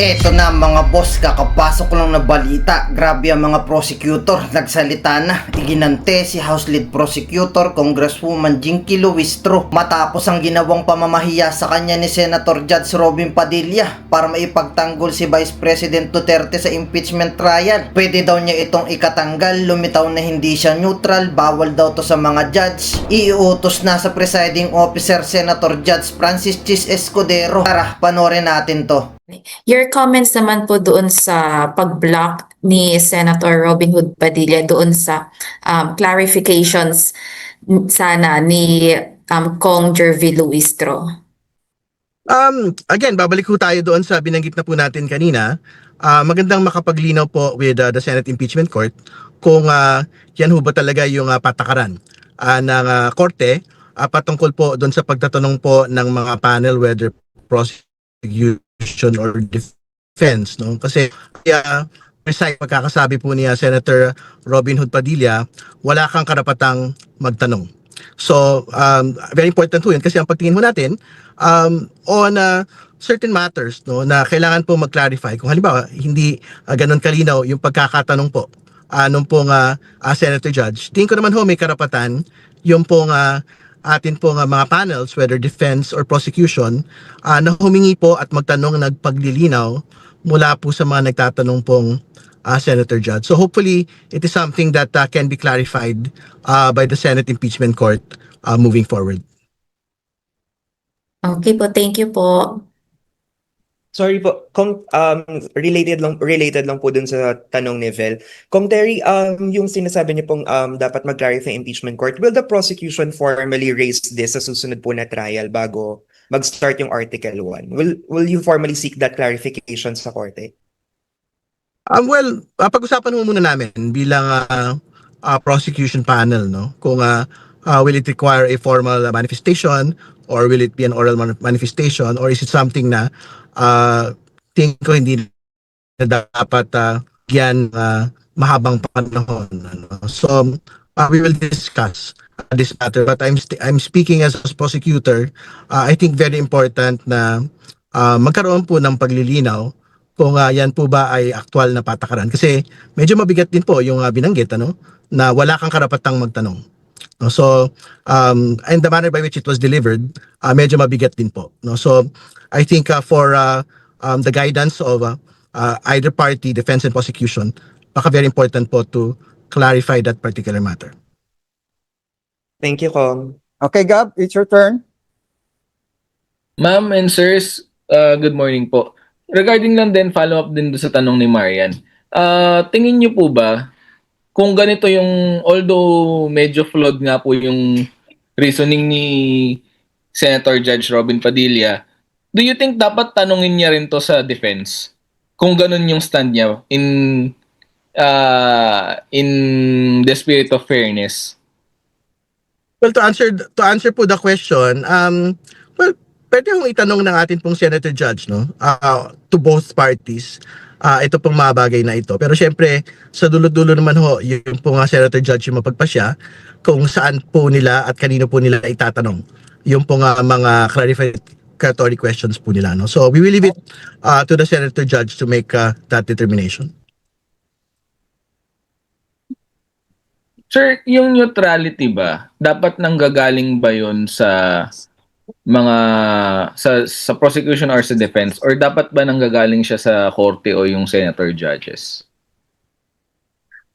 Eto na mga boss, kakapasok ko lang na balita. Grabe ang mga prosecutor, nagsalita na. Iginante si House Lead Prosecutor Congresswoman Jinky Luistro matapos ang ginawang pamamahiya sa kanya ni Senator Judge Robin Padilla para maipagtanggol si Vice President Duterte sa impeachment trial. Pwede daw niya itong ikatanggal, lumitaw na hindi siya neutral, bawal daw to sa mga judge. Iuutos na sa presiding officer Senator Judge Francis Chis Escudero. Tara, panoorin natin to. Your comments naman po doon sa pag-block ni Senator Robin Hood Padilla doon sa clarifications sana ni Kong Jervy Luistro. Again, babalik po tayo doon sa binanggit na po natin kanina. Magandang makapaglinaw po with the Senate Impeachment Court kung yan ho ba talaga yung patakaran ng korte patungkol po doon sa pagtatanong po ng mga panel whether prosecution or defense, no? Kasi precise pagkakasabi po niya Senator Robin Hood Padilla, wala kang karapatang magtanong. So, very important po yun kasi ang pagtingin mo natin on certain matters, no, na kailangan po mag-clarify. Kung halimbawa, hindi ganun kalinaw yung pagkakatanong po nung pong Senator Judge, tingin ko naman ho may karapatan yung pong atin pong mga panels, whether defense or prosecution, na humingi po at magtanong nagpaglilinaw mula po sa mga nagtatanong pong Senator Judge. So hopefully, it is something that can be clarified by the Senate Impeachment Court moving forward. Okay po, thank you po. Sorry po, kung related lang po dun sa tanong ni Vel. Kung Terry, yung sinasabi niyo pong dapat mag-clarify impeachment court, will the prosecution formally raise this sa susunod po na trial bago mag-start yung Article 1? Will you formally seek that clarification sa korte? Well, pag-usapan mo muna namin bilang prosecution panel, no? Kung will it require a formal manifestation or will it be an oral manifestation or is it something na tingin ko hindi na dapat yan mahabang panahon, ano? So we will discuss this matter, but I'm speaking as a prosecutor. I think very important na magkaroon po ng paglilinaw kung yan po ba ay aktual na patakaran kasi medyo mabigat din po yung binanggit, ano, na wala kang karapatang magtanong. No, so and the manner by which it was delivered medyo mabigat din po, no? So I think for the guidance of either party, defense and prosecution, baka very important po to clarify that particular matter. Thank you, Kong. Okay, Gab, it's your turn. Ma'am and sirs, good morning po. Regarding lang din, follow-up din sa tanong ni Marian. Tingin niyo po ba, kung ganito yung, although medyo flawed nga po yung reasoning ni Senator Judge Robin Padilla, do you think dapat tanungin niya rin to sa defense? Kung ganun yung stand niya in the spirit of fairness? Well, to answer po the question, well, pwede hong itanong ng atin pong Senator Judge, no, to both parties, ito pong mga bagay na ito. Pero syempre, sa dulo-dulo naman ho, yung pong Senator Judge yung mapagpasya kung saan po nila at kanino po nila itatanong yung pong mga clarificatory questions po nila, no. So we will leave it to the Senator Judge to make that determination. Sir, yung neutrality ba, dapat nanggagaling ba yun sa mga sa prosecution or sa defense, or dapat ba nanggagaling siya sa korte o yung senator judges?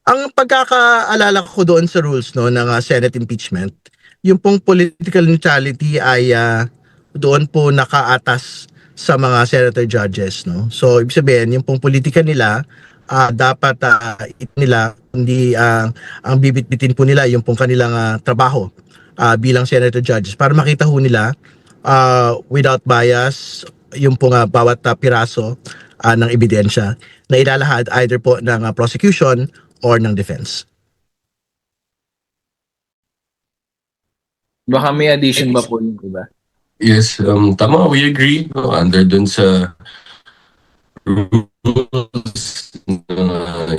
Ang pagkakaalala ko doon sa rules, no, ng Senate impeachment, yung pong political neutrality ay doon po nakaatas sa mga senator judges, no. So ibig sabihin yung pong politika nila dapat nila hindi ang bibitbitin po nila yung pong kanilang trabaho bilang senator judges para makita ho nila without bias yung pong bawat piraso ng ebidensya na ilalahad either po ng prosecution or ng defense. Baka may addition ba po yun, diba? Yes, tama, we agree, no, under dun sa rules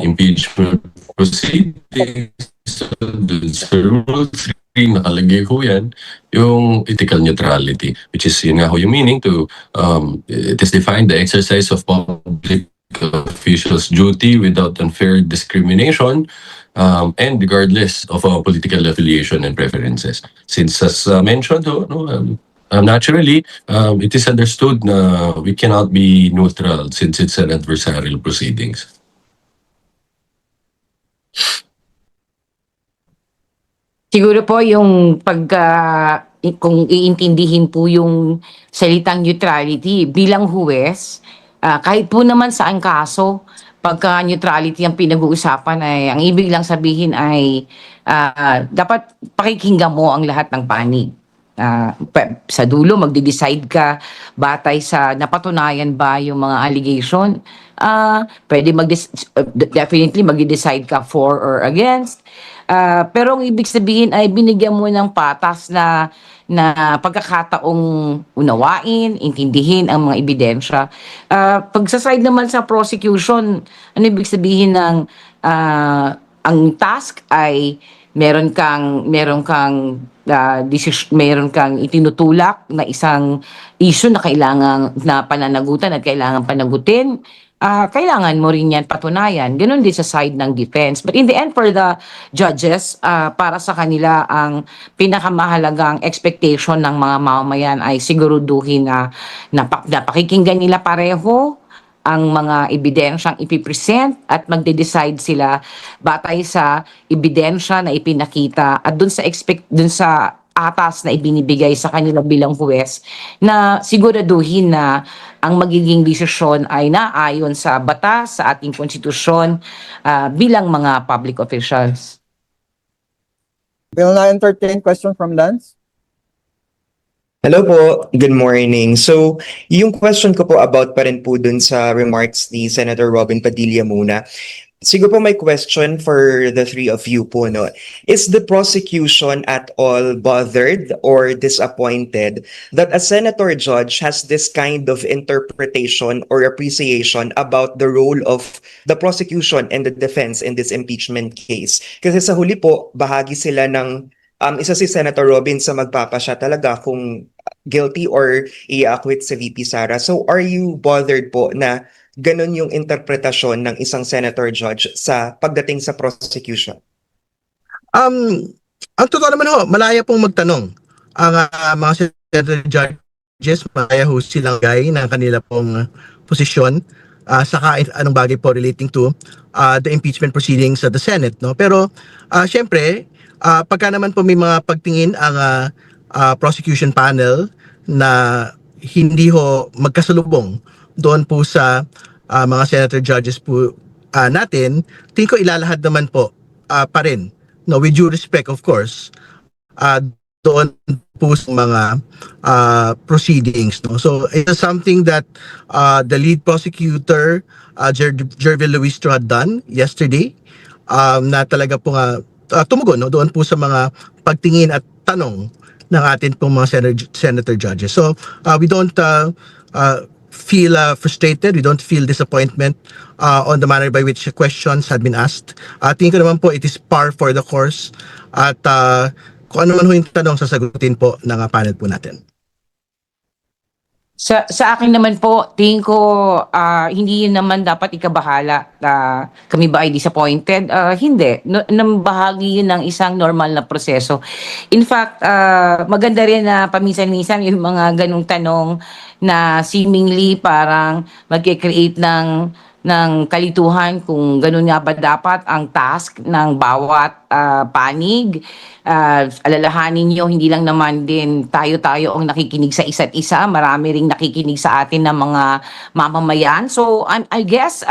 impeachment proceedings, dun sa rules nakalagay ho yan, yung ethical neutrality, which is yun nga ho yung meaning to, it is defined the exercise of public officials' duty without unfair discrimination, and regardless of political affiliation and preferences. Since as mentioned, no, naturally, it is understood na we cannot be neutral since it's an adversarial proceedings. Siguro po yung kung iintindihin po yung salitang neutrality bilang huwes, kahit po naman saan kaso, pagka neutrality ang pinag-uusapan ay ang ibig lang sabihin ay dapat pakikinggan mo ang lahat ng panig. Sa dulo, magde-decide ka batay sa napatunayan ba yung mga allegation. Pwede definitely magde-decide ka for or against. Pero ang ibig sabihin ay binigyan mo ng patas na pagkakataong unawain, intindihin ang mga ebidensya. Pag sa side naman sa prosecution, ano ibig sabihin ng ang task ay meron kang itinutulak na isang issue na kailangan na pananagutan at kailangan panagutin. Kailangan mo rin yan patunayan. Ganon din sa side ng defense. But in the end, for the judges, para sa kanila, ang pinakamahalagang expectation ng mga mamamayan ay siguruduhin na pakikinggan nila pareho ang mga ebidensyang ipipresent at magde-decide sila batay sa ebidensya na ipinakita at dun sa atas na ibinibigay sa kanila bilang huwes na siguraduhin na ang magiging desisyon ay naayon sa batas, sa ating konstitusyon bilang mga public officials. We'll now entertain question from Lance. Hello po, good morning. So, yung question ko po about pa rin po dun sa remarks ni Senator Robin Padilla muna. Siguro po may question for the three of you po, no? Is the prosecution at all bothered or disappointed that a senator judge has this kind of interpretation or appreciation about the role of the prosecution and the defense in this impeachment case? Kasi sa huli po, bahagi sila ng isa si Senator Robin sa magpapasya talaga kung guilty or i-acquit si VP Sara. So are you bothered po na ganun yung interpretasyon ng isang senator judge sa pagdating sa prosecution? Ang totoo naman ho, malaya pong magtanong. Ang mga senator judges, malaya ho silang gay ng kanila pong posisyon saka anong bagay po relating to the impeachment proceedings sa the Senate. No? Pero syempre, pagka naman po may mga pagtingin ang prosecution panel na hindi ho magkasalubong doon po sa mga senator judges po natin, tingin ko ilalahad naman po pa rin, no, with due respect of course, doon po sa mga proceedings. No? So it is something that the lead prosecutor, Jervil Luistro, had done yesterday, na talaga po tumugon, no, doon po sa mga pagtingin at tanong ng atin pong mga senator judges. So we don't feel frustrated, we don't feel disappointment on the manner by which questions had been asked. Tingin ko naman po it is par for the course at kung ano man ho yung tanong sasagutin po ng panel po natin. Sa akin naman po, tingin ko hindi yun naman dapat ikabahala. Kami ba ay disappointed? Hindi. Bahagi yun ng isang normal na proseso. In fact, maganda rin na paminsan-minsan yung mga ganung tanong na seemingly parang magkikreate ng kalituhan kung ganun nga ba dapat ang task ng bawat panig. Alalahanin nyo, hindi lang naman din tayo-tayo ang nakikinig sa isa't isa. Marami ring nakikinig sa atin ng mga mamamayan. So, I guess,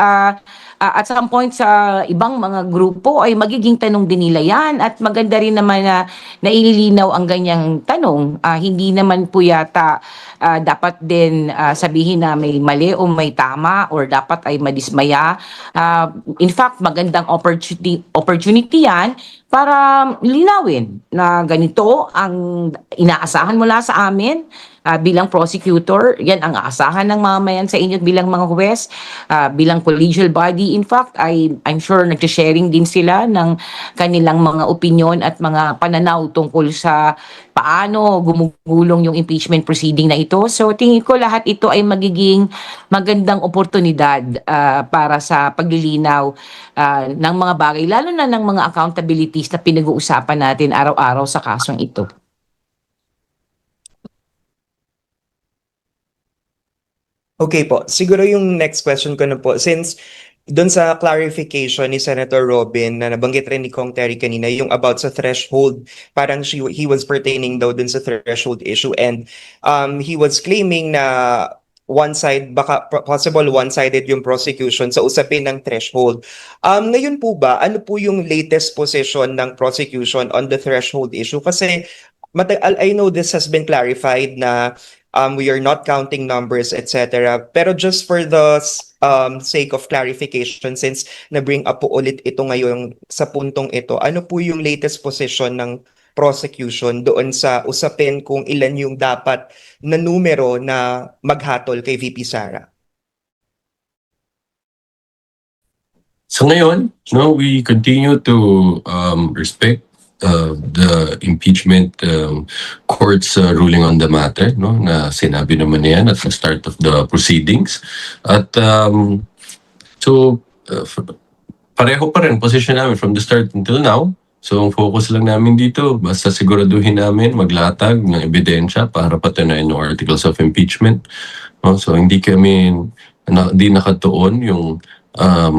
at some point sa ibang mga grupo ay magiging tanong din nila yan. At maganda rin naman na naililinaw ang ganyang tanong. Hindi naman po yata dapat din sabihin na may mali o may tama or dapat ay madismaya. In fact, magandang opportunity yan para linawin na ganito ang inaasahan mula sa amin. bilang prosecutor, yan ang aasahan ng mamayan sa inyo bilang mga huwes, bilang collegial body. In fact, I'm sure nag-sharing din sila ng kanilang mga opinion at mga pananaw tungkol sa paano gumugulong yung impeachment proceeding na ito. So tingin ko lahat ito ay magiging magandang oportunidad para sa paglilinaw ng mga bagay, lalo na ng mga accountabilities na pinag-uusapan natin araw-araw sa kasong ito. Okay po. Siguro yung next question ko na po, since doon sa clarification ni Senator Robin na nabanggit rin ni Kong Terry kanina, yung about sa threshold, parang he was pertaining daw doon sa threshold issue, and he was claiming na possible one-sided yung prosecution sa usapin ng threshold. Ngayon po ba, ano po yung latest position ng prosecution on the threshold issue? Kasi I know this has been clarified na we are not counting numbers, etc. Pero just for the sake of clarification, since na-bring up po ulit ito ngayon sa puntong ito, ano po yung latest position ng prosecution doon sa usapin kung ilan yung dapat na numero na maghatol kay VP Sara? So ngayon, no, we continue to respect the impeachment court's ruling on the matter, no, na sinabi naman niyan at the start of the proceedings. At pareho pa rin position namin from the start until now. So ang focus lang namin dito, basta siguraduhin namin maglatag ng ebidensya para patunayan yung articles of impeachment. No? So hindi di nakatuon yung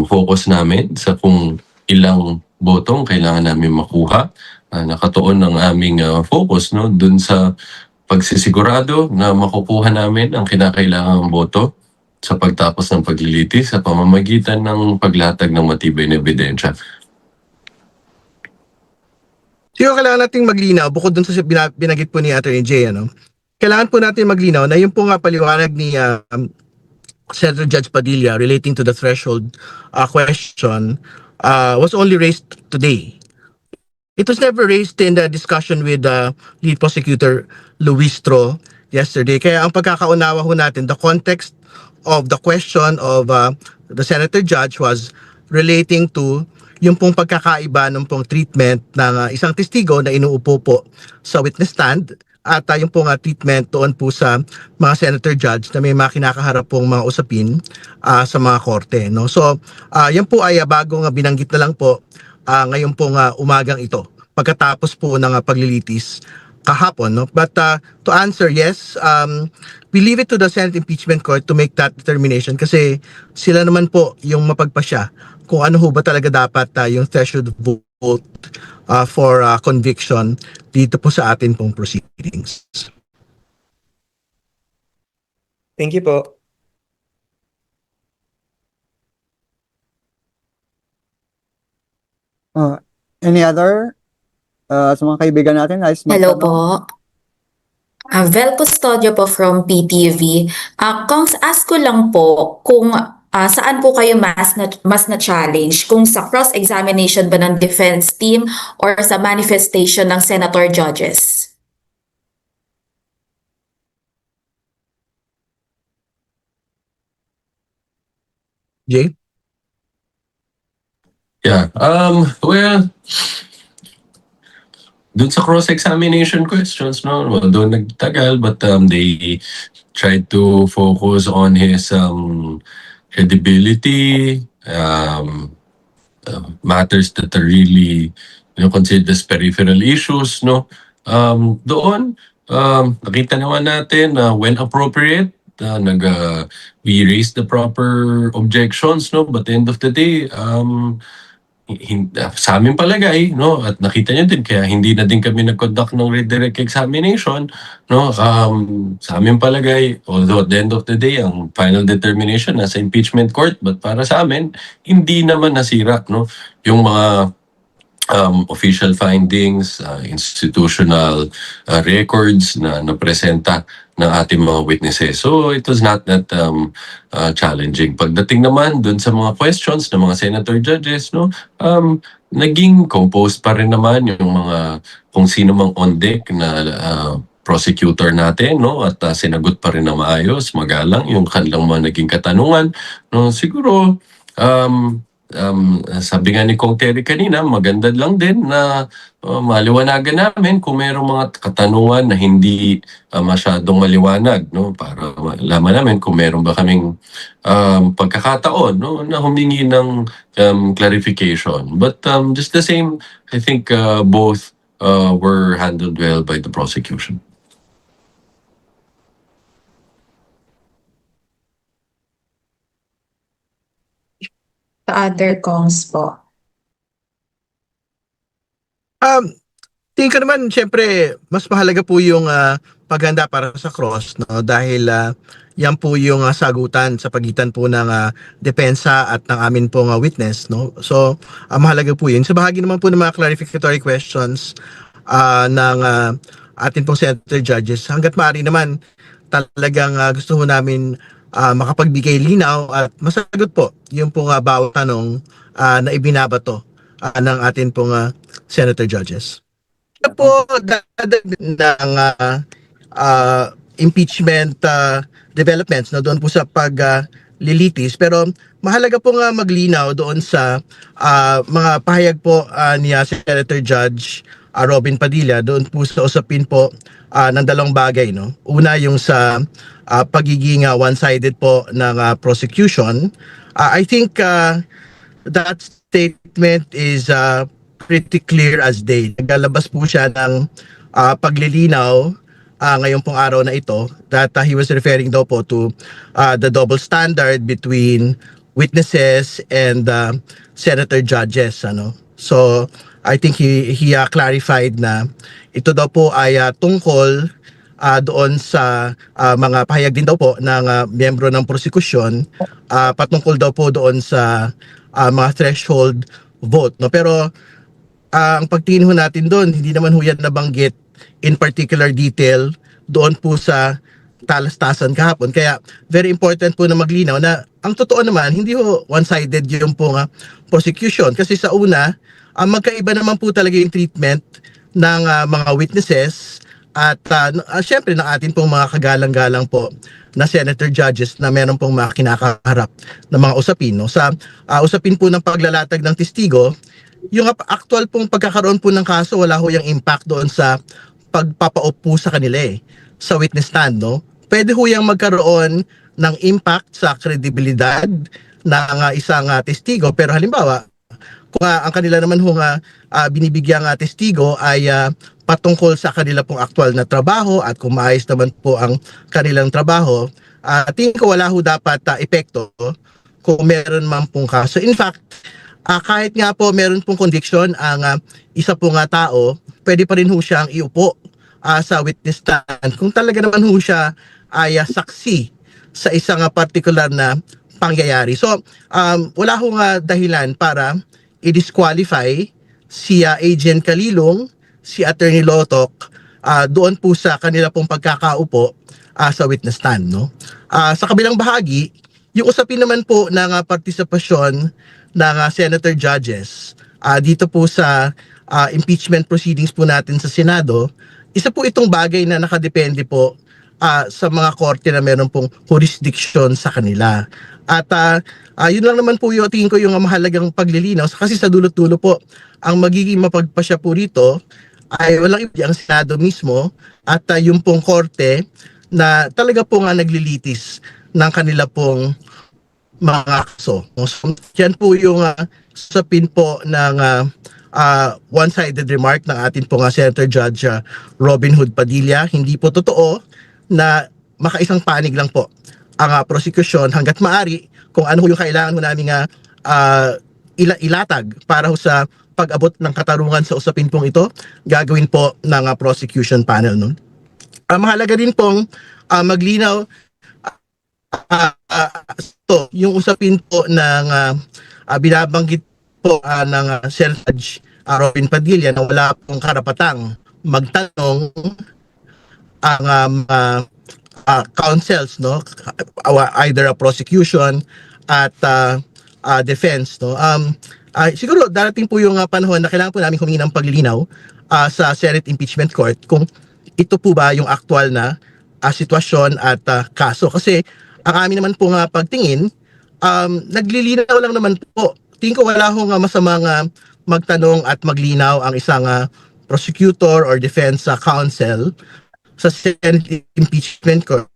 focus namin sa kung ilang botong kailangan namin makuha. Nakatuon ng aming focus, no, dun sa pagsisigurado na makukuha namin ang kinakailangang boto sa pagtapos ng paglilitis sa pamamagitan ng paglatag ng matibay na ebidensya. Siguro kailangan nating maglinaw, bukod dun sa binanggit po ni Attorney Jay, kailangan po natin maglinaw na yung po nga paliwanag ni Senator Judge Padilla relating to the threshold question was only raised today. It was never raised in the discussion with lead prosecutor Luistro yesterday. Kaya ang pagkakaunawa ho natin, the context of the question of the Senator Judge was relating to yung pong pagkakaiba ng pong treatment ng isang testigo na inuupo po sa witness stand at yung pong treatment doon po sa mga Senator Judge na may mga kinakaharap pong mga usapin sa mga korte. No? So, yan po ay bagong binanggit na lang po ngayon pong umagang ito pagkatapos po ng paglilitis kahapon. No? But to answer, yes, we leave it to the Senate Impeachment Court to make that determination kasi sila naman po yung mapagpasya kung ano ho ba talaga dapat yung threshold vote for conviction dito po sa atin pong proceedings. Thank you po. Any other sa mga kaibigan natin? Hello po. Vel Custodio po from PTV. Kung ask ko lang po kung saan po kayo mas na-challenge? Kung sa cross-examination ba ng defense team or sa manifestation ng senator judges? Jay? Yeah. Well, dun sa cross-examination questions, no, doon nagtagal, but they tried to focus on his credibility, matters that are really, considered as peripheral issues, no. Doon, nakita naman natin na when appropriate, we raised the proper objections, no, but at the end of the day, sa amin palagay, no, at nakita niyo din kaya hindi na din kami nag-conduct ng redirect examination, no, sa amin palagay, although at the end of the day ang final determination nasa impeachment court, but para sa amin hindi naman nasira, no, yung mga official findings, institutional records na napresenta ng ating mga witnesses. So it was not that challenging. Pagdating naman dun sa mga questions ng mga senator judges, no, naging composed pa rin naman yung mga kung sino mang on deck na prosecutor natin, no, at sinagot pa rin na maayos, magalang yung kanilang mga naging katanungan, no. Siguro sabi nga ni Kong Terry kanina, maganda lang din na maliwanagan namin kung mayroong mga katanungan na hindi masyadong maliwanag, no, para malaman namin kung meron ba kaming pagkakataon, no, na humingi ng clarification. But just the same, I think both were handled well by the prosecution. The other Kongs po. Tingin ko naman, syempre, mas mahalaga po yung paghanda para sa cross, no? Dahil yan po yung sagutan sa pagitan po ng depensa at ng amin pong witness, no? So, mahalaga po yun. Sa bahagi naman po ng mga clarificatory questions ng atin pong senator judges, hanggat maaari naman talagang gusto ho namin makapagbigay linaw at masagot po yung pong bawat tanong na ibinabato ng atin pong senator judges. Ito po dadag ng impeachment developments no, doon po sa paglilitis, pero mahalaga po nga maglinaw doon sa mga pahayag po ni Senator Judge Robin Padilla doon po sa usapin po ng dalawang bagay, no. Una yung sa pagiging one-sided po ng prosecution. I think that statement is pretty clear as day. Naglalabas po siya ng paglilinaw ngayong pong araw na ito that he was referring daw po to the double standard between witnesses and senator judges, ano. So I think he clarified na ito daw po ay tungkol doon sa mga pahayag din daw po ng miyembro ng prosekusyon patungkol daw po doon sa mga threshold vote, no. Pero ang pagtingin ho natin doon, hindi naman ho yan nabanggit in particular detail doon po sa talastasan kahapon. Kaya very important po na maglinaw na ang totoo naman, hindi ho one-sided yung pong prosecution. Kasi sa una, magkaiba naman po talaga yung treatment ng mga witnesses at syempre ng atin pong mga kagalang-galang po na senator judges na meron pong mga kinakaharap na mga usapin, no? Sa usapin po ng paglalatag ng testigo, yung actual pong pagkakaroon po ng kaso, wala ho yung impact doon sa pagpapaupo sa kanila sa witness stand, no? Pwede ho yung magkaroon ng impact sa kredibilidad ng isang testigo, pero halimbawa, kung ang kanila naman ho binibigyang testigo ay patungkol sa kanila pong aktual na trabaho at kung maayos naman po ang kanilang trabaho, tingin ko wala ho dapat epekto kung meron man pong kaso. In fact, kahit nga po meron pong conviction ang isa pong tao, pwede pa rin ho siyang iupo sa witness stand kung talaga naman ho siya ay saksi sa isang particular na pangyayari. So, wala ho dahilan para i-disqualify si Agent Kalilong, si Attorney Lotok, doon po sa kanila pong pagkakaupo sa witness stand, no? Sa kabilang bahagi, yung usapin naman po ng partisipasyon ng senator judges dito po sa impeachment proceedings po natin sa Senado, isa po itong bagay na nakadepende po sa mga korte na meron pong jurisdiction sa kanila. At yun lang naman po yung tingin ko yung mahalagang paglilinaw kasi sa dulo-dulo po ang magiging mapagpasya po rito ay walang iba ang Senado mismo at yung pong korte na talaga po nga naglilitis ng kanila pong mga kaso. So, yan po yung sapin po ng one-sided remark ng atin po Senator Judge Robin Hood Padilla. Hindi po totoo na makaisang panig lang po ang prosecution hanggat maari kung ano yung kailangan mo namin ilatag para sa pag-abot ng katarungan sa usapin pong ito, gagawin po ng prosecution panel. No? Mahalaga din pong maglinaw yung usapin po ng binabanggit po ng Senator Judge Robin Padilla na wala pong karapatang magtanong ang counsels, no, either a prosecution at defense, no. Siguro darating po yung panahon na kailangan po namin humingi ng paglilinaw sa Senate Impeachment Court kung ito po ba yung actual na sitwasyon at kaso. Kasi ang amin naman po nga pagtingin, naglilinaw lang naman po. Tingin ko wala hong masamang magtanong at maglinaw ang isang prosecutor or defense counsel sa Senate impeachment court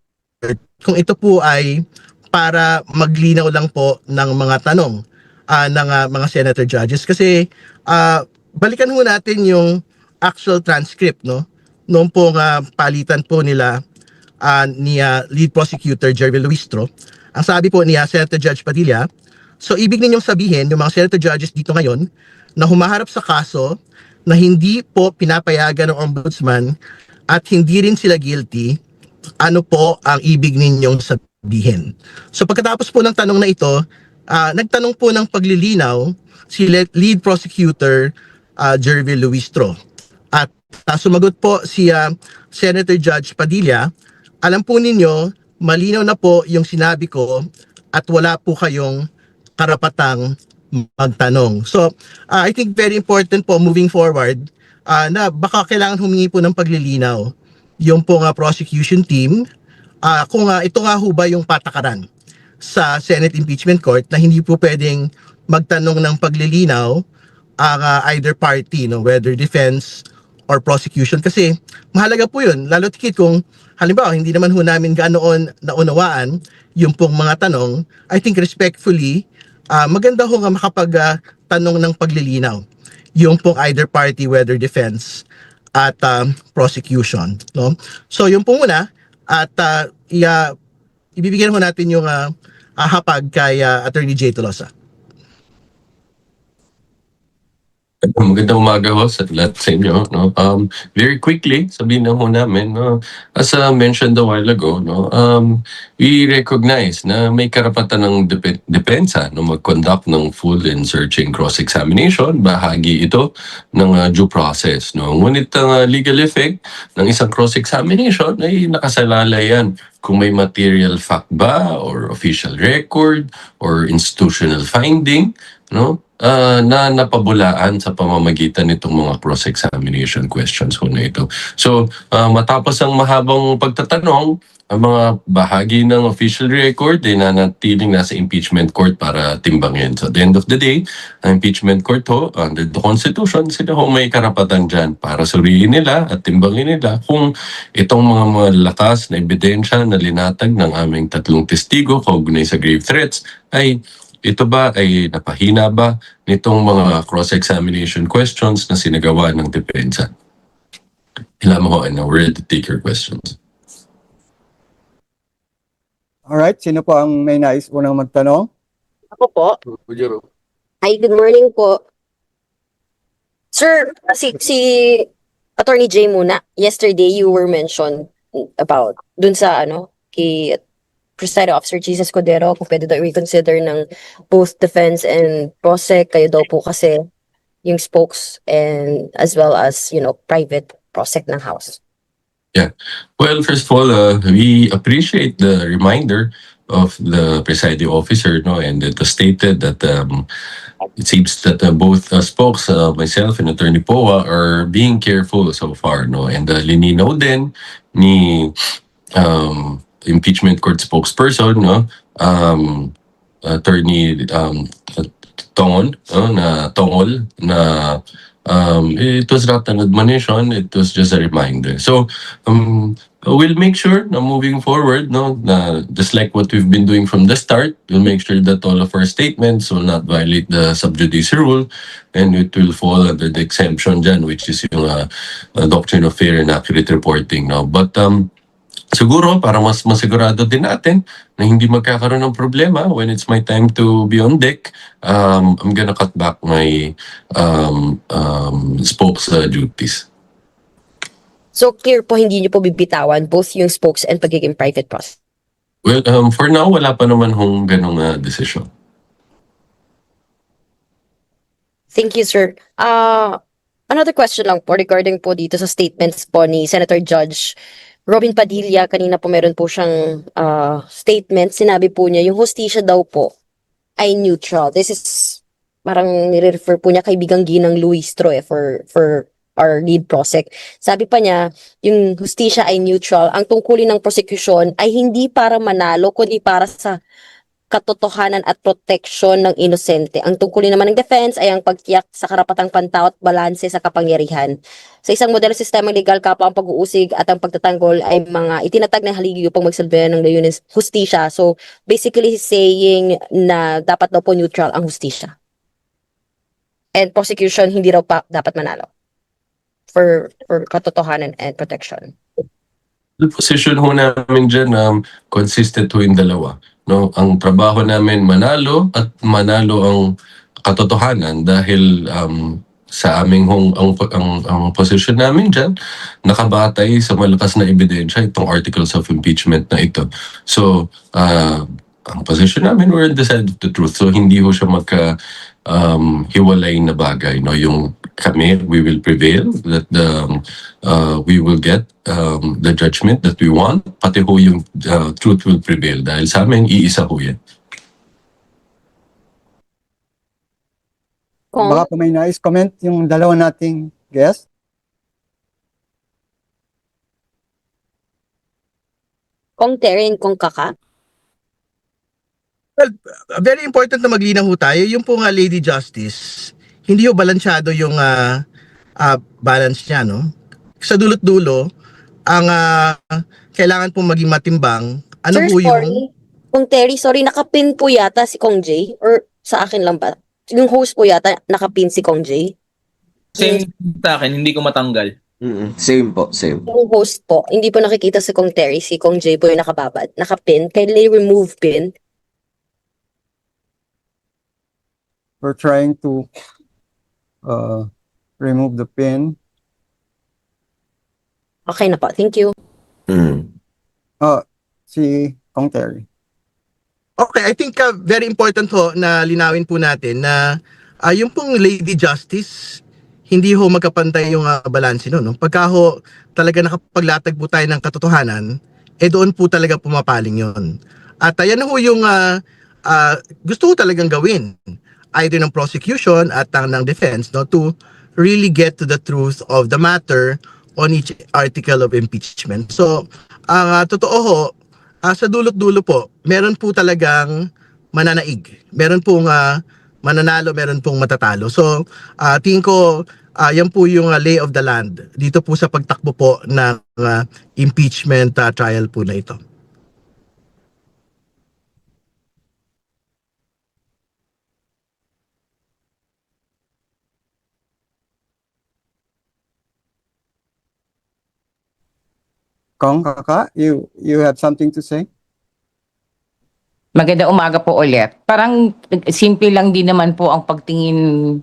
kung ito po ay para maglinaw lang po ng mga tanong ng mga senator judges. Kasi balikan ho natin yung actual transcript, no? Noong pong palitan po nila ni lead prosecutor Jervil Luistro. Ang sabi po ni Senator Judge Padilla, so ibig ninyong sabihin yung mga senator judges dito ngayon na humaharap sa kaso na hindi po pinapayagan ng ombudsman at hindi rin sila guilty, ano po ang ibig ninyong sabihin? So pagkatapos po ng tanong na ito, nagtanong po ng paglilinaw si lead prosecutor Jervil Luistro. At sumagot po si Senator Judge Padilla, alam po ninyo, malinaw na po yung sinabi ko at wala po kayong karapatang magtanong. So, I think very important po moving forward na baka kailangan humingi po ng paglilinaw yung pong prosecution team kung ito nga ho ba yung patakaran sa Senate Impeachment Court na hindi po pwedeng magtanong ng paglilinaw ang either party, no, whether defense or prosecution, kasi mahalaga po yun, lalo tikit kung halimbawa hindi naman ho namin ganoon naunawaan yung pong mga tanong. I think respectfully, maganda ho nga makapag-tanong ng paglilinaw yung pong either party, whether defense at prosecution, no? So yung po muna at ibibigyan ho natin yung hapag kay Attorney Jay Tolosa. Magandang umaga ho sa lahat sa inyo. No? Very quickly, sabihin lang ho namin, no? As mentioned a while ago, no? We recognize na may karapatan ng depensa no? Mag-conduct ng full and searching cross-examination. Bahagi ito ng due process. No? Ngunit ang legal effect ng isang cross-examination ay nakasalalay yan kung may material fact ba or official record or institutional finding, no? Na napabulaan sa pamamagitan nitong mga cross-examination questions ko na ito. So, matapos ang mahabang pagtatanong, ang mga bahagi ng official record ay nanatiling nasa impeachment court para timbangin. So, at the end of the day, ang impeachment court ho, under the Constitution, sila ho may karapatan dyan para suriin nila at timbangin nila kung itong mga malakas na ebidensya na linatag ng aming tatlong testigo kaugnay sa grave threats ay ito ba ay napahina ba nitong mga cross-examination questions na sinagawa ng depensa? Ilan mo and we're ready to take your questions. Alright, sino po ang may nais unang magtanong? Ako po. Hi, good morning po. Sir, si Attorney Jay muna. Yesterday you were mentioned about dun sa kay Presiding Officer Jesus Cordero kung pwede daw i-consider ng both defense and prosec. Kayo daw po kasi yung spokes and as well as, private prosec ng House. Yeah. Well, first of all, we appreciate the reminder of the presiding officer, no, and it was stated that it seems that both spokes, myself and Attorney Poa, are being careful so far, no, and lininaw din ni impeachment court spokesperson, no, Attorney Tongol, na it was not an admonition, it was just a reminder. So we'll make sure na moving forward, no, na just like what we've been doing from the start, we'll make sure that all of our statements will not violate the sub judice rule and it will fall under the exemption dyan, which is yung doctrine of fair and accurate reporting, no. But siguro, para mas masigurado din natin na hindi magkakaroon ng problema when it's my time to be on deck, I'm gonna cut back my spokes duties. So clear po, hindi niyo po bibitawan both yung spokes and pagiging private prosec. Well, for now, wala pa naman hong ganong decision. Thank you, sir. Another question lang po regarding po dito sa statements po ni Senator Judge Robin Padilla. Kanina po meron po siyang statement. Sinabi po niya yung hustisya daw po ay neutral. This is parang nire-refer po niya kay Bigang Ginang Luistro for our lead prosec. Sabi pa niya, yung hustisya ay neutral. Ang tungkulin ng prosecution ay hindi para manalo, kundi para sa katotohanan at proteksyon ng inosente. Ang tungkulin naman ng defense ay ang pagtiyak sa karapatang pantao at balanse sa kapangyarihan. Sa isang modelo sistemang legal, kapwa ang pag-uusig at ang pagtatanggol ay mga itinatag ng haligi upang magsilbihan ng layunin hustisya. So, basically saying na dapat daw po neutral ang hustisya. And prosecution, hindi raw pa dapat manalo. For katotohanan and protection. The position ho namin dyan, consistent ho yung dalawa. No? Ang trabaho namin manalo at manalo ang katotohanan dahil sa aming ang position namin dyan, nakabatay sa malakas na ebidensya itong articles of impeachment na ito. So, ang position namin, we're on the side of the truth. So, hindi ho siya hiwalay na bagay. No? Yung kami, we will prevail, that we will get the judgment that we want, pati ho yung truth will prevail. Dahil sa amin, iisa ho yan. Baka po may nais comment yung dalawa nating guest. Kong Terry and Kong Kaka. Well, very important na maglinaw ho tayo. Yung po nga Lady Justice, hindi ho balansyado yung balance niya, no? Sa dulot-dulo, ang kailangan po maging matimbang. Ano Sir, po sorry. yung... Kong Terry, sorry, nakapin po yata si Kong J? Or sa akin lang ba? Yung host po yata, nakapin si Kong J? Same sa akin, hindi ko matanggal. Same po, same. Yung host po, hindi po nakikita si Kong Terry, si Kong J po yung nakababad. Nakapin. Kindly remove pin. We're trying to remove the pin. Okay na po. Thank you. Si Kong Terry. Okay, I think very important ho na linawin po natin na yung pong Lady Justice, hindi ho magkapantay yung balanse no? Pagka ho talaga nakapaglatag po tayo ng katotohanan, doon po talaga pumapaling yon. At yan ho yung gusto ko talagang gawin, either ng prosecution at ng defense, no, to really get to the truth of the matter on each article of impeachment. So, ang totoo ho, sa dulot-dulo po, meron po talagang mananaig. Meron pong mananalo, meron pong matatalo. So, tingin ko, yan po yung lay of the land dito po sa pagtakbo po ng impeachment trial po na ito. Kong Kaka, you have something to say? Magandang umaga po ulit. Parang simple lang din naman po ang pagtingin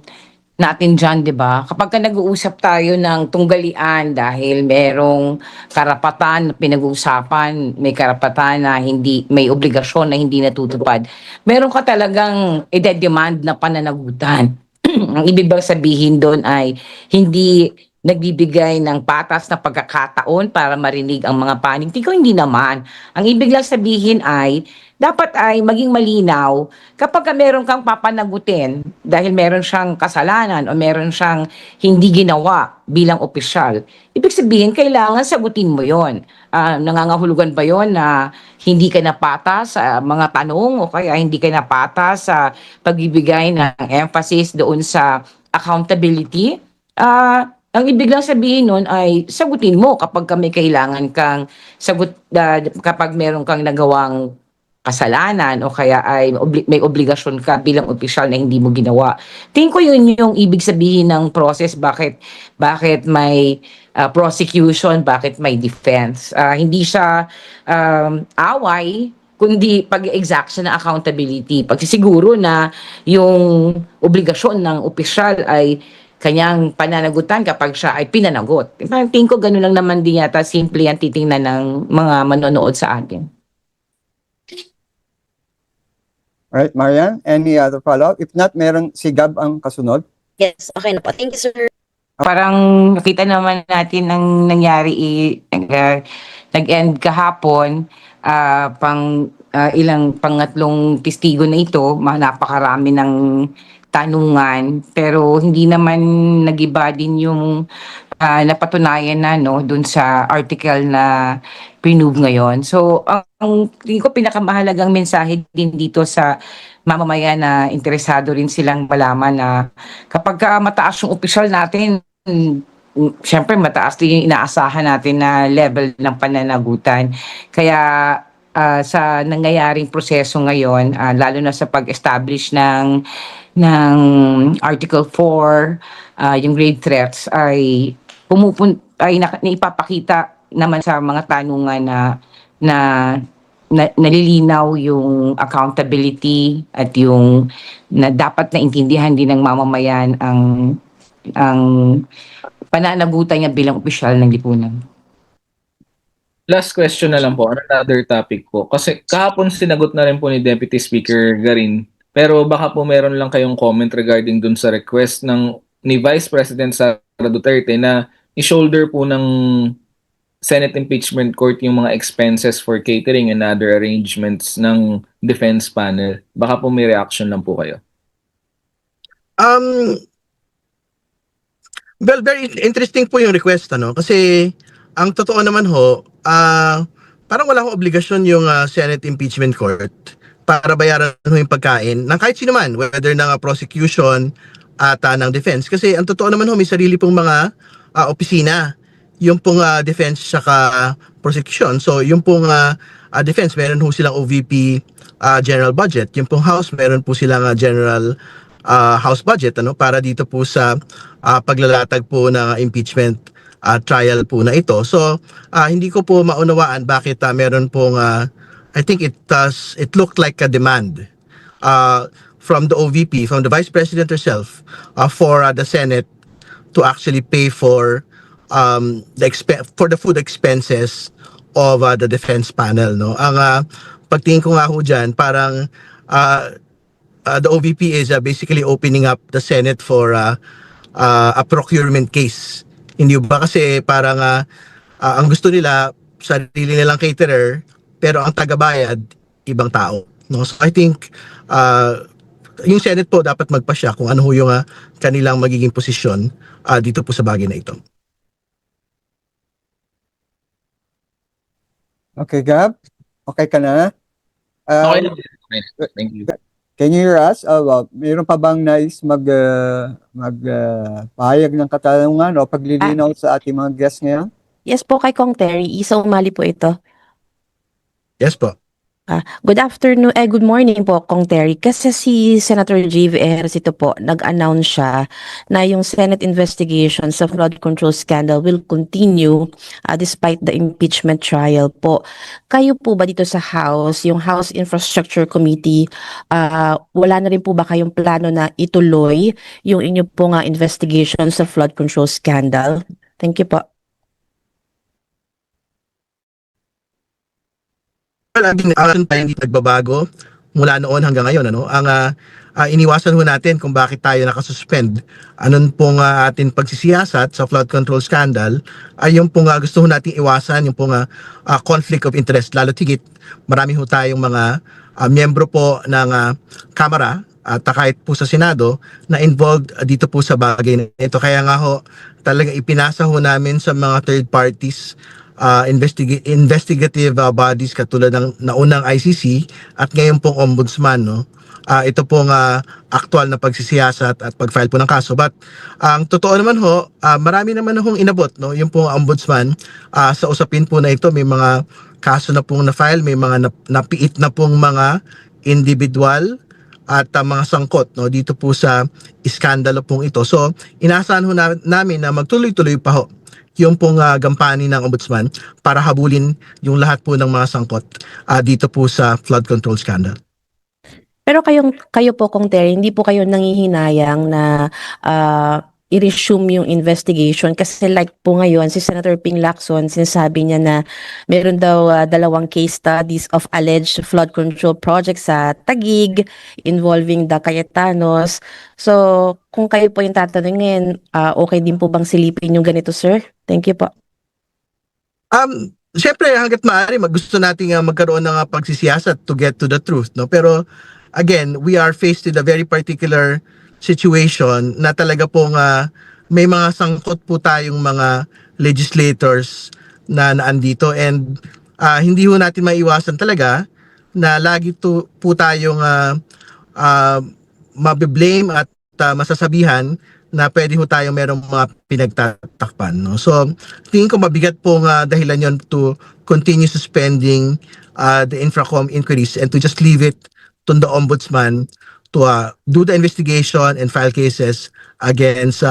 natin dyan, di ba? Kapag ka nag-uusap tayo ng tunggalian dahil merong karapatan na pinag-uusapan, may karapatan na hindi, may obligasyon na hindi natutupad, meron ka talagang ide-demand na pananagutan. Ang ibig bang sabihin doon ay hindi nagbibigay ng patas na pagkakataon para marinig ang mga panig. Tingko hindi naman. Ang ibig lang sabihin ay dapat ay maging malinaw kapag meron kang papanagutin dahil meron siyang kasalanan o meron siyang hindi ginawa bilang opisyal. Ibig sabihin, kailangan sagutin mo yon. Nangangahulugan ba yon na hindi ka napata sa mga tanong o kaya hindi ka napata sa pagbibigay ng emphasis doon sa accountability? Ang ibig lang sabihin nun ay sagutin mo kapag may kailangan kang sagot, kapag meron kang nagawang kasalanan o kaya ay may obligasyon ka bilang opisyal na hindi mo ginawa. Tingin ko yun yung ibig sabihin ng process, bakit may prosecution, bakit may defense. Hindi siya away, kundi pag-exaction ng accountability. Pagsisiguro na yung obligasyon ng opisyal ay kanyang pananagutan kapag siya ay pinanagot. Tingin ko gano'n lang naman din yata simple ang titingnan ng mga manonood sa atin. Alright, Marian, any other follow-up? If not, meron si Gab ang kasunod. Yes, okay na po. Thank you, sir. Parang nakita naman natin ang nangyari, nag-end kahapon, ilang pangatlong testigo na ito, napakarami ng tanungan, pero hindi naman nagiba din yung napatunayan na no dun sa article na pinove ngayon. So ang tingin ko pinakamahalagang mensahe din dito sa mamamayan na interesado rin silang malaman na kapag mataas yung opisyal natin, syempre mataas din yung inaasahan natin na level ng pananagutan. Kaya sa nangyayaring proseso ngayon, lalo na sa pag-establish ng Article 4, yung grave threats ay naipapakita naman sa mga tanungan na nalilinaw yung accountability at yung na dapat naintindihan din ng mamamayan ang pananagutan niya bilang opisyal ng lipunan. Last question na lang po, another topic po. Kasi kahapon sinagot na rin po ni Deputy Speaker Garin, pero baka po meron lang kayong comment regarding dun sa request ni Vice President Sara Duterte na i-shoulder po ng Senate Impeachment Court yung mga expenses for catering and other arrangements ng defense panel. Baka po may reaction lang po kayo. Well, very interesting po yung request, ano? Kasi ang totoo naman ho, parang wala akong obligasyon yung Senate Impeachment Court para bayaran ho yung pagkain ng kahit sino man, whether ng prosecution at ng defense. Kasi ang totoo naman ho, may sarili pong mga opisina, yung pong defense saka prosecution. So yung pong defense, meron ho silang OVP general budget. Yung pong House, meron po silang general House budget, ano, para dito po sa paglalatag po ng impeachment trial po na ito. So hindi ko po maunawaan bakit meron pong I think it looked like a demand from the OVP, from the Vice President herself, for the Senate to actually pay for the food expenses of the defense panel, no. Ang pagtingin ko nga ho diyan, parang the OVP is basically opening up the Senate for a procurement case. Hindi ba? Kasi parang ang gusto nila, sarili nilang caterer, pero ang tagabayad, ibang tao. No? So I think yung Senate po dapat magpasya kung ano ho yung kanilang magiging posisyon dito po sa bagay na ito. Okay, Gab? Okay ka na? Okay lang. Thank you. Can you hear us? Well, mayroon pa bang nais pahayag ng katanungan o paglilinaw sa ating mga guests ngayon? Yes po kay Kong Terry, Isa Umali po ito. Yes po. Good afternoon, good morning po Kong Terry. Kasi si Senator J.V. Ejercito po, nag-announce siya na yung Senate investigation sa flood control scandal will continue despite the impeachment trial po. Kayo po ba dito sa House, yung House Infrastructure Committee, wala na rin po ba kayong plano na ituloy yung inyo pong investigation sa flood control scandal? Thank you po. Well, ang tayo hindi nagbabago mula noon hanggang ngayon, ano. Ang iniwasan ho natin kung bakit tayo nakasuspend anon pong ating pagsisiyasat sa flood control scandal ay yung pong gusto ho nating iwasan yung pong conflict of interest, lalo tigit marami ho tayong mga miyembro po ng Kamara at kahit po sa Senado na involved dito po sa bagay na ito. Kaya nga ho talaga ipinasa ho namin sa mga third parties, investigative bodies katulad ng naunang ICC at ngayon pong ombudsman, no. Ito pong aktual na pagsisiyasat at pag-file po ng kaso. But ang totoo naman ho, marami naman hong inabot, no, yung pong ombudsman sa usapin po na ito. May mga kaso na pong na-file, may mga napiit na pong mga individual at mga sangkot, no, dito po sa iskandalo pong ito. So inaasahan ho namin na magtuloy-tuloy pa ho yung pong gampanin ng ombudsman para habulin yung lahat po ng mga sangkot dito po sa flood control scandal. Pero kayo po Kong Terry, hindi po kayo nangihinayang na i-resume yung investigation kasi like po ngayon si Senator Ping Lacson sinasabi niya na meron daw 2 case studies of alleged flood control projects sa Taguig involving the Cayetanos. So kung kayo po yung tatanungin, okay din po bang silipin yung ganito, sir? Thank you po. Siyempre hangga't maaari gusto nating magkaroon ng pagsisiyasat to get to the truth, no. Pero again, we are faced with a very particular situation na talaga pong may mga sangkot po tayong mga legislators na naandito, and hindi ho natin maiwasan talaga na lagi po tayong mabiblame at masasabihan na pwede ho tayong merong mga pinagtatakpan, no? So, tingin ko mabigat pong dahilan yon to continue suspending the Infracom inquiries and to just leave it to the ombudsman to do the investigation and file cases against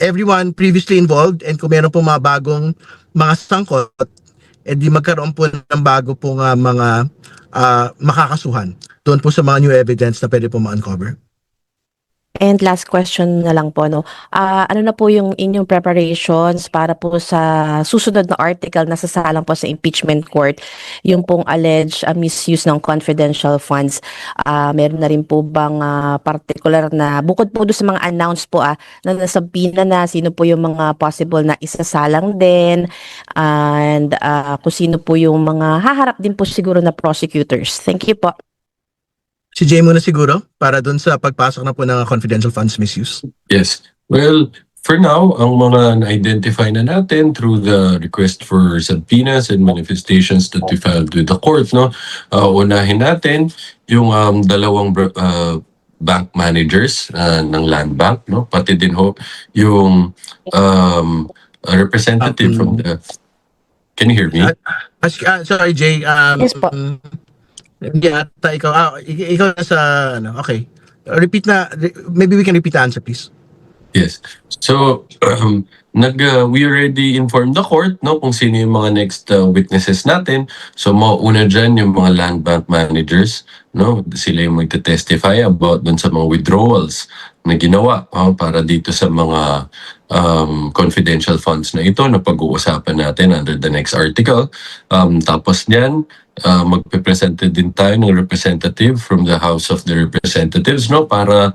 everyone previously involved, and kung meron pong mga bagong mga sangkot, edi magkaroon po ng bago pong mga makakasuhan doon po sa mga new evidence na pwede po ma-uncover. And last question na lang po, no? Ano na po yung inyong preparations para po sa susunod na article na sasalang po sa impeachment court, yung pong alleged misuse ng confidential funds? Meron na rin po bang particular na, bukod po doon sa mga announced po na nasabina na sino po yung mga possible na isasalang din, and kung sino po yung mga haharap din po siguro na prosecutors? Thank you po. Si Jay muna siguro para doon sa pagpasok na po ng confidential funds misuse. Yes. Well, for now, ang mga na-identify na natin through the request for subpoenas and manifestations that we filed with the court, no? Unahin natin yung dalawang bank managers ng Land Bank, no? Pati din ho yung representative from the... Can you hear me? Sorry, Jay. Yes po. Hindi ata ikaw. Ikaw na sa ano. Okay. Repeat na. Maybe we can repeat the answer, please. Yes. So, we already informed the court, no, kung sino yung mga next witnesses natin. So, mauna dyan yung mga land bank managers, no, sila yung magte-testify about dun sa mga withdrawals na ginawa para dito sa mga confidential funds na ito na pag-uusapan natin under the next article. Tapos niyan, magpe-present din tayo ng representative from the House of the Representatives, no, para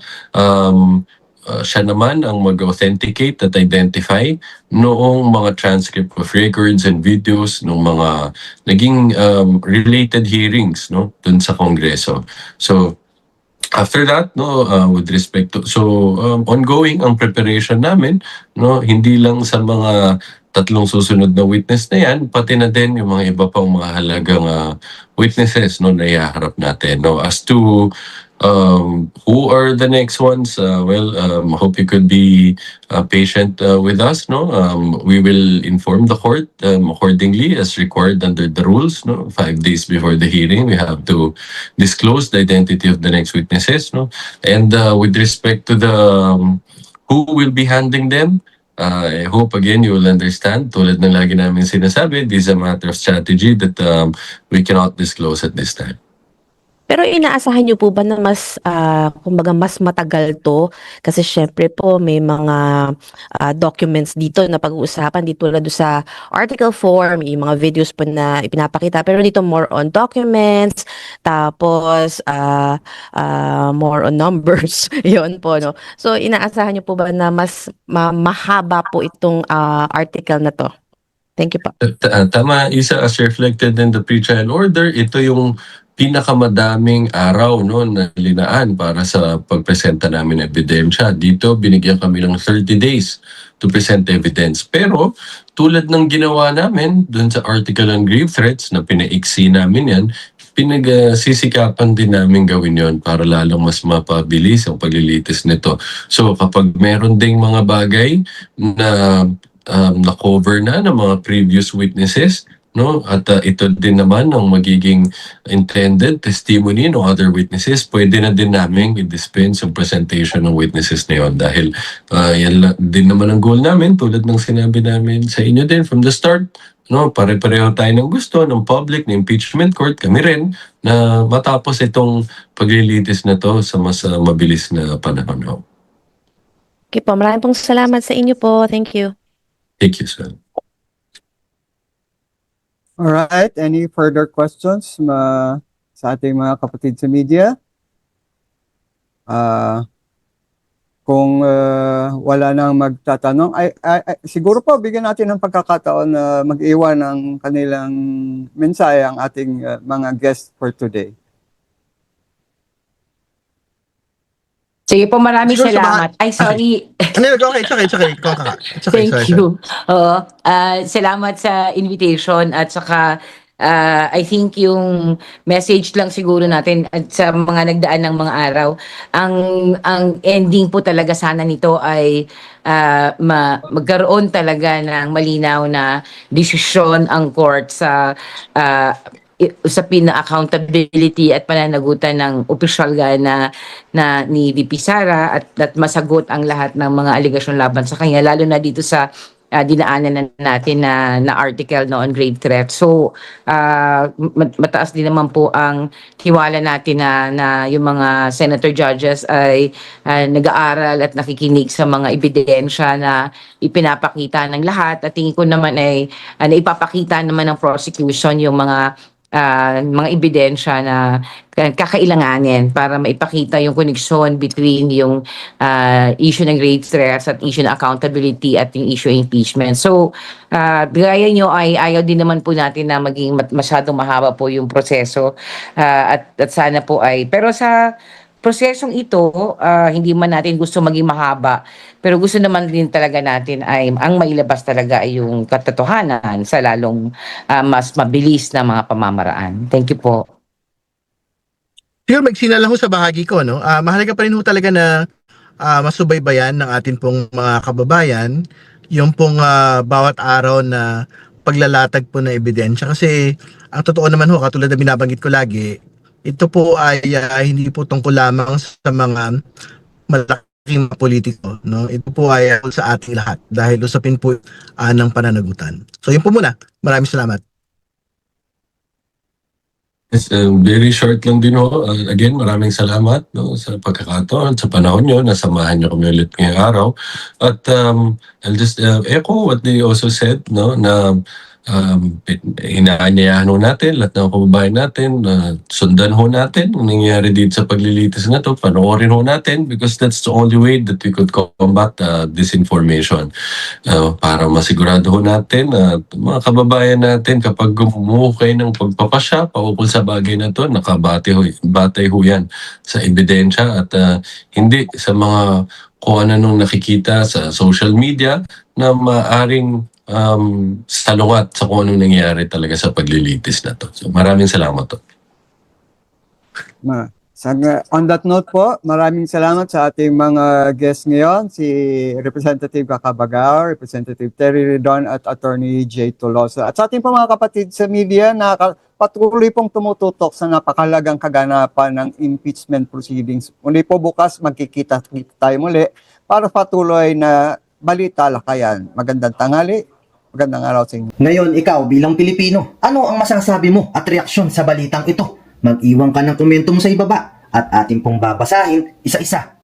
siya naman ang mag-authenticate at identify noong mga transcript of records and videos ng mga naging related hearings, no, dun sa Kongreso. So after that, no, with respect to ongoing ang preparation namin, no, hindi lang sa mga tatlong susunod na witness na yan, pati na din yung mga iba pang mga halagang witnesses, no, na ihaharap natin, no. As to who are the next ones, hope you could be patient with us, no. We will inform the court accordingly as required under the rules, no. 5 days before the hearing, we have to disclose the identity of the next witnesses, no. And with respect to the who will be handling them, I hope again you will understand, tulad ng lagi namin sinasabi, this is a matter of strategy that we cannot disclose at this time. Pero inaasahan niyo po ba na mas, kumbaga mas matagal to? Kasi syempre po may mga documents dito na pag-uusapan dito tulad sa Article 4, may mga videos po na ipinapakita. Pero dito more on documents, tapos more on numbers. Yun po, no? So inaasahan niyo po ba na mas mahaba po itong article na to? Thank you po. Tama, Isa, as reflected in the pre-trial order, ito yung pinakamadaming araw, no, na linaan para sa pagpresenta namin ng ebidensya. Dito, binigyan kami ng 30 days to present evidence. Pero, tulad ng ginawa namin dun sa article on grave threats na pinaiksi namin yan, pinagsisikapan din namin gawin yon para lalong mas mapabilis ang paglilitis nito. So, kapag meron ding mga bagay na na-cover na ng mga previous witnesses, no, at ito din naman ang magiging intended testimony ng other witnesses, pwede na din namin i-dispense yung presentation ng witnesses na yun dahil yan din naman ang goal namin, tulad ng sinabi namin sa inyo din from the start, no, pare-pareho tayo ng gusto ng public, ng impeachment court, kami rin, na matapos itong paglilitis na to sa mas mabilis na panahon. No? Okay po, maraming pong salamat sa inyo po. Thank you. Thank you, sir. Alright, any further questions sa ating mga kapatid sa media? Kung wala nang magtatanong, siguro po bigyan natin ng pagkakataon na mag-iwan ng kanilang mensahe ang ating mga guests for today. Sige po, maraming Siguro sa salamat. Ay, sorry. Okay, it's okay. It's okay, Thank sorry. you. Oo. Salamat sa invitation at saka I think yung message lang siguro natin at sa mga nagdaan ng mga araw, ang ending po talaga sana nito ay magkaroon talaga ng malinaw na desisyon ang court sa usapin na accountability at pananagutan ng opisyal na ni VP Sara at masagot ang lahat ng mga aligasyon laban sa kanya, lalo na dito sa dinaanan natin na article no, on grave threat. So mataas din naman po ang tiwala natin na yung mga senator judges ay nag-aaral at nakikinig sa mga ebidensya na ipinapakita ng lahat, at tingin ko naman ay naipapakita naman ng prosecution yung mga ebidensya na kakailanganin para maipakita yung koneksyon between yung issue ng grave threats at issue ng accountability at yung issue ng impeachment. So, gaya nyo ay ayaw din naman po natin na maging masyadong mahaba po yung proseso, at sana po ay, pero sa prosesong ito, hindi man natin gusto maging mahaba, pero gusto naman din talaga natin ay ang mailabas talaga ay yung katotohanan sa lalong mas mabilis na mga pamamaraan. Thank you po. Siguro magsina lang ho sa bahagi ko, no? Mahalaga pa rin ho talaga na masubaybayan ng atin pong mga kababayan yung pong bawat araw na paglalatag po ng ebidensya. Kasi ang totoo naman ho, katulad na binabanggit ko lagi, ito po ay hindi po tungkol lamang sa mga malaking politiko, no? Ito po ay sa ating lahat dahil usapin po ng pananagutan. So yun po muna. Maraming salamat. Yes, very short lang din ho. Again, maraming salamat no, sa pagkakataon, sa panahon nyo, nasamahan nyo kami ulit ngayong araw. At I'll just echo what they also said, no, na hinaanyayahan ho natin, lahat ng kababayan natin, sundan ho natin ang nangyayari dito sa paglilitis na to, panoorin ho natin because that's the only way that we could combat disinformation. Para masigurado ho natin na mga kababayan natin kapag gumuhukay ng pagpapasya paukol sa bagay na to, batay ho yan sa ebidensya at hindi sa mga kung ano nung nakikita sa social media na maaring salungat sa kung anong nangyayari talaga sa paglilitis na to. So maraming salamat to. On that note po, maraming salamat sa ating mga guests ngayon, si Representative Kakabagaw, Representative Terry Redon at Attorney Jay Tolosa. At sa ating po mga kapatid sa media na patuloy pong tumututok sa napakalagang kaganapan ng impeachment proceedings. Muli po bukas, magkikita tayo muli para patuloy na balita lakayan. Magandang tanghali, magandang araw sa inyo. Ngayon, ikaw bilang Pilipino, ano ang masasabi mo at reaksyon sa balitang ito? Mag-iwan ka ng komento mo sa ibaba at ating pong babasahin isa-isa.